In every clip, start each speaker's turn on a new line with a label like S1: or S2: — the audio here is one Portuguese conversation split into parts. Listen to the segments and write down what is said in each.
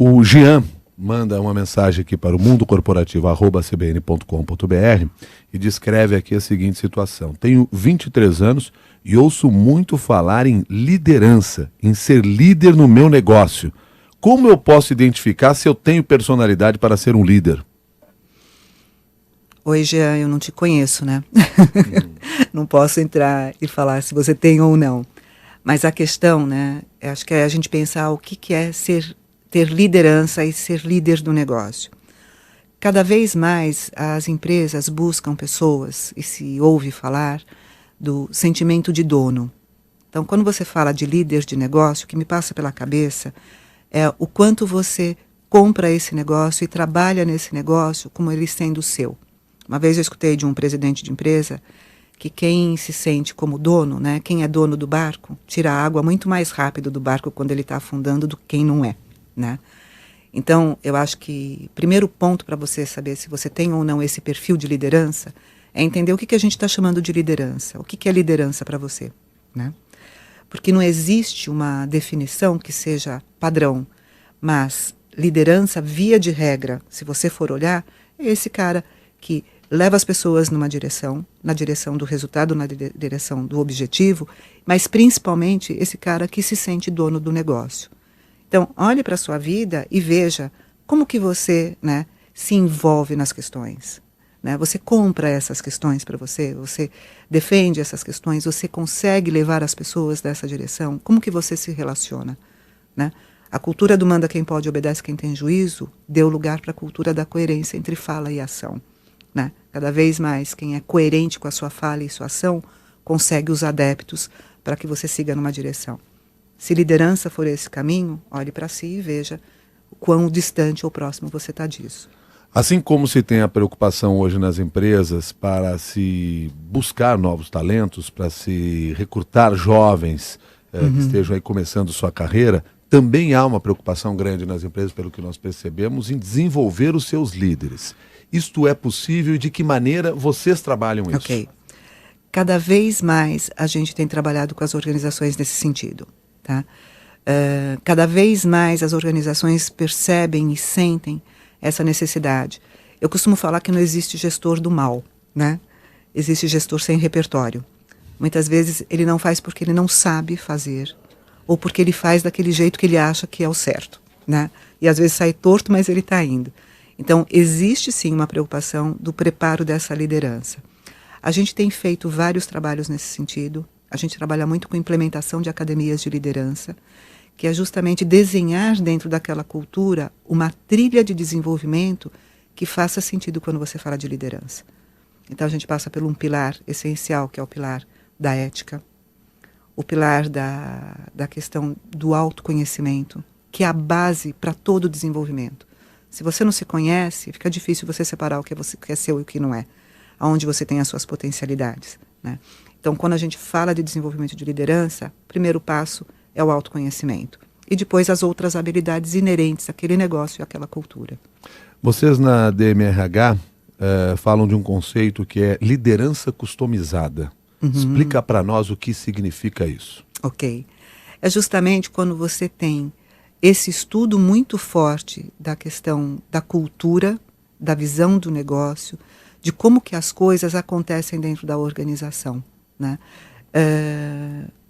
S1: O Jean manda uma mensagem aqui para o mundocorporativo@cbn.com.br e descreve aqui a seguinte situação. Tenho 23 anos e ouço muito falar em liderança, em ser líder no meu negócio. Como eu posso identificar se eu tenho personalidade para ser um líder?
S2: Oi, Jean, eu não te conheço, né? Não posso entrar e falar se você tem ou não. Mas a questão, né, acho que é a gente pensar o que é ter liderança e ser líder do negócio. Cada vez mais as empresas buscam pessoas, e se ouve falar, do sentimento de dono. Então, quando você fala de líder de negócio, o que me passa pela cabeça é o quanto você compra esse negócio e trabalha nesse negócio como ele sendo seu. Uma vez eu escutei de um presidente de empresa que quem se sente como dono, né, quem é dono do barco, tira a água muito mais rápido do barco quando ele está afundando do que quem não é, né? Então, eu acho que o primeiro ponto para você saber se você tem ou não esse perfil de liderança é entender o que a gente está chamando de liderança. O que é liderança para você, né? Porque não existe uma definição que seja padrão, mas liderança, via de regra, se você for olhar, é esse cara que leva as pessoas numa direção, na direção do resultado, na direção do objetivo, mas principalmente esse cara que se sente dono do negócio. Então, olhe para a sua vida e veja como que você, né, se envolve nas questões. Né? Você compra essas questões para você defende essas questões, você consegue levar as pessoas dessa direção, como que você se relaciona, né? A cultura do manda quem pode, obedece quem tem juízo, deu lugar para a cultura da coerência entre fala e ação. Né? Cada vez mais, quem é coerente com a sua fala e sua ação, consegue os adeptos para que você siga numa direção. Se liderança for esse caminho, olhe para si e veja o quão distante ou próximo você está disso.
S1: Assim como se tem a preocupação hoje nas empresas para se buscar novos talentos, para se recrutar jovens que estejam aí começando sua carreira, também há uma preocupação grande nas empresas, pelo que nós percebemos, em desenvolver os seus líderes. Isto é possível e de que maneira vocês trabalham isso?
S2: Ok. Cada vez mais a gente tem trabalhado com as organizações nesse sentido. Tá? Cada vez mais as organizações percebem e sentem essa necessidade. Eu costumo falar que não existe gestor do mal, né? Existe gestor sem repertório. Muitas vezes ele não faz porque ele não sabe fazer, ou porque ele faz daquele jeito que ele acha que é o certo, né? E às vezes sai torto, mas ele está indo. Então, existe sim uma preocupação do preparo dessa liderança. A gente tem feito vários trabalhos nesse sentido. A gente trabalha muito com implementação de academias de liderança, que é justamente desenhar dentro daquela cultura uma trilha de desenvolvimento que faça sentido quando você fala de liderança. Então, a gente passa por um pilar essencial, que é o pilar da ética, o pilar da questão do autoconhecimento, que é a base para todo o desenvolvimento. Se você não se conhece, fica difícil você separar o que é seu e o que não é, aonde você tem as suas potencialidades, né? Então, quando a gente fala de desenvolvimento de liderança, o primeiro passo é o autoconhecimento. E depois as outras habilidades inerentes àquele negócio e àquela cultura.
S1: Vocês na DMRH falam de um conceito que é liderança customizada. Explica para nós o que significa isso.
S2: Ok. É justamente quando você tem esse estudo muito forte da questão da cultura, da visão do negócio, de como que as coisas acontecem dentro da organização, né?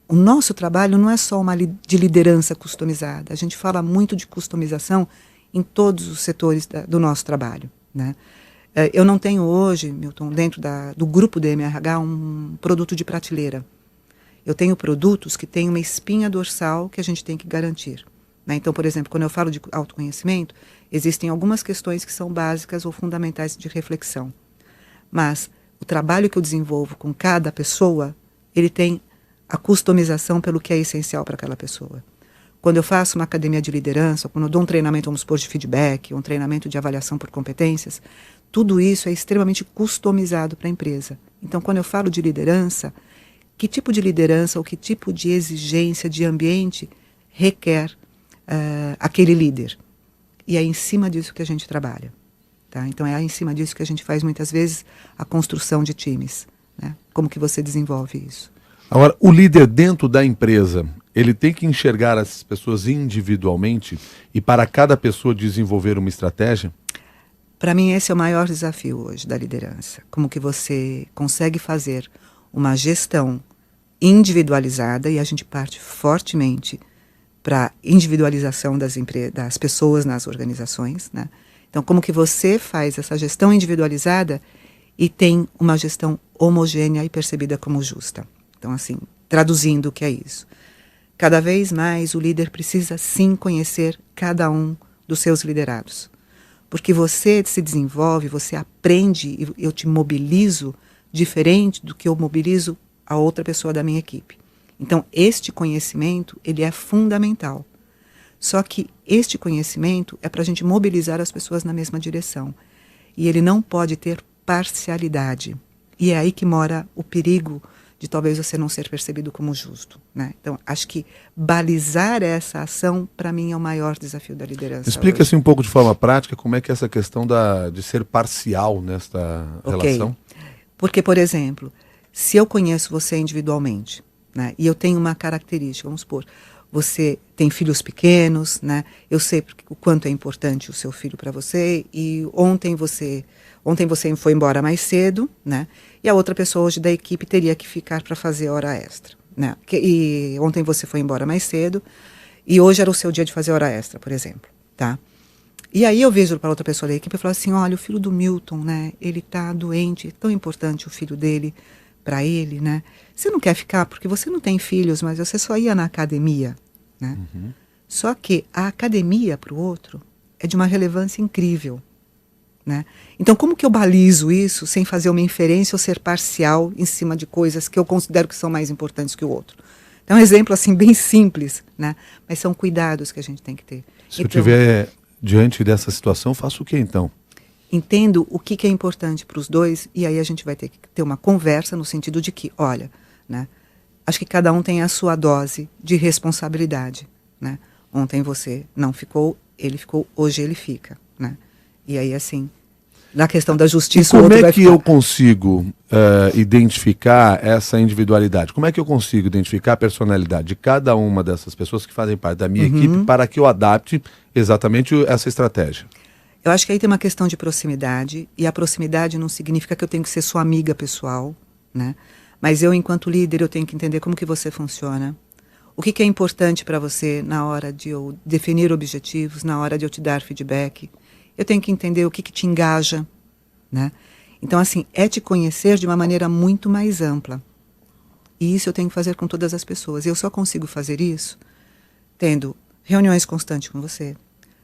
S2: O nosso trabalho não é só uma de liderança customizada. A gente fala muito de customização em todos os setores do nosso trabalho, né? Eu não tenho hoje, Milton, dentro do grupo DMRH, um produto de prateleira. Eu tenho produtos que têm uma espinha dorsal que a gente tem que garantir. Né? Então, por exemplo, quando eu falo de autoconhecimento, existem algumas questões que são básicas ou fundamentais de reflexão. Mas o trabalho que eu desenvolvo com cada pessoa, ele tem a customização pelo que é essencial para aquela pessoa. Quando eu faço uma academia de liderança, quando eu dou um treinamento, vamos supor, de feedback, um treinamento de avaliação por competências, tudo isso é extremamente customizado para a empresa. Então, quando eu falo de liderança, que tipo de liderança ou que tipo de exigência de ambiente requer aquele líder? E é em cima disso que a gente trabalha. Tá? Então, é em cima disso que a gente faz, muitas vezes, a construção de times. Né? Como que você desenvolve isso?
S1: Agora, o líder dentro da empresa, ele tem que enxergar essas pessoas individualmente e para cada pessoa desenvolver uma estratégia?
S2: Para mim esse é o maior desafio hoje da liderança. Como que você consegue fazer uma gestão individualizada, e a gente parte fortemente para individualização das pessoas nas organizações, né? Então, como que você faz essa gestão individualizada e tem uma gestão homogênea e percebida como justa? Então, assim, traduzindo o que é isso. Cada vez mais o líder precisa sim conhecer cada um dos seus liderados. Porque você se desenvolve, você aprende, e eu te mobilizo diferente do que eu mobilizo a outra pessoa da minha equipe. Então, este conhecimento, ele é fundamental. Só que este conhecimento é para a gente mobilizar as pessoas na mesma direção. E ele não pode ter parcialidade. E é aí que mora o perigo de talvez você não ser percebido como justo, né? Então, acho que balizar essa ação, para mim, é o maior desafio da liderança.
S1: Explica assim um pouco de forma prática como é que é essa questão de ser parcial nesta relação.
S2: Porque, por exemplo, se eu conheço você individualmente, né, e eu tenho uma característica, vamos supor, você tem filhos pequenos, né? Eu sei o quanto é importante o seu filho para você, e ontem você foi embora mais cedo, né? E a outra pessoa hoje da equipe teria que ficar para fazer hora extra, né? E ontem você foi embora mais cedo e hoje era o seu dia de fazer hora extra, por exemplo, tá? E aí eu vejo para outra pessoa da equipe e falo assim, olha, o filho do Milton, né? Ele tá doente, é tão importante o filho dele para ele, né? Você não quer ficar porque você não tem filhos, mas você só ia na academia, né? Uhum. Só que a academia para o outro é de uma relevância incrível, né? Então, como que eu balizo isso sem fazer uma inferência ou ser parcial em cima de coisas que eu considero que são mais importantes que o outro? Então, é um exemplo assim bem simples, né? Mas são cuidados que a gente tem que ter.
S1: Se eu estiver diante dessa situação, faço o que então?
S2: Entendo o que é importante para os dois, e aí a gente vai ter que ter uma conversa no sentido de que, olha, né? Acho que cada um tem a sua dose de responsabilidade, né? Ontem você não ficou, ele ficou, hoje ele fica, né? E aí, assim, na questão da justiça...
S1: E como é que eu consigo identificar essa individualidade? Como é que eu consigo identificar a personalidade de cada uma dessas pessoas que fazem parte da minha equipe para que eu adapte exatamente essa estratégia?
S2: Eu acho que aí tem uma questão de proximidade, e a proximidade não significa que eu tenho que ser sua amiga pessoal, né? Mas eu, enquanto líder, eu tenho que entender como que você funciona, o que é importante para você na hora de eu definir objetivos, na hora de eu te dar feedback. Eu tenho que entender o que te engaja, né? Então, assim, é te conhecer de uma maneira muito mais ampla. E isso eu tenho que fazer com todas as pessoas. E eu só consigo fazer isso tendo reuniões constantes com você,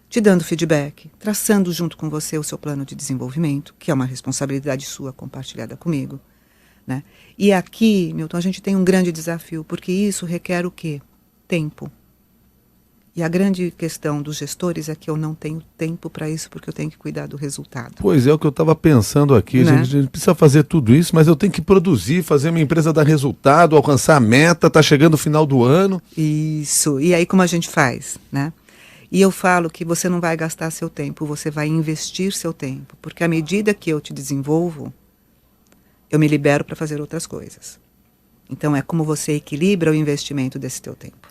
S2: te dando feedback, traçando junto com você o seu plano de desenvolvimento, que é uma responsabilidade sua compartilhada comigo, né? E aqui, Milton, a gente tem um grande desafio, porque isso requer o quê? Tempo. E a grande questão dos gestores é que eu não tenho tempo para isso, porque eu tenho que cuidar do resultado.
S1: Pois é, o que eu estava pensando aqui,
S2: né?
S1: A gente precisa fazer tudo isso, mas eu tenho que produzir, fazer minha empresa dar resultado, alcançar a meta, tá chegando o final do ano.
S2: Isso, e aí como a gente faz, né? E eu falo que você não vai gastar seu tempo, você vai investir seu tempo, porque à medida que eu te desenvolvo, eu me libero para fazer outras coisas. Então é como você equilibra o investimento desse teu tempo.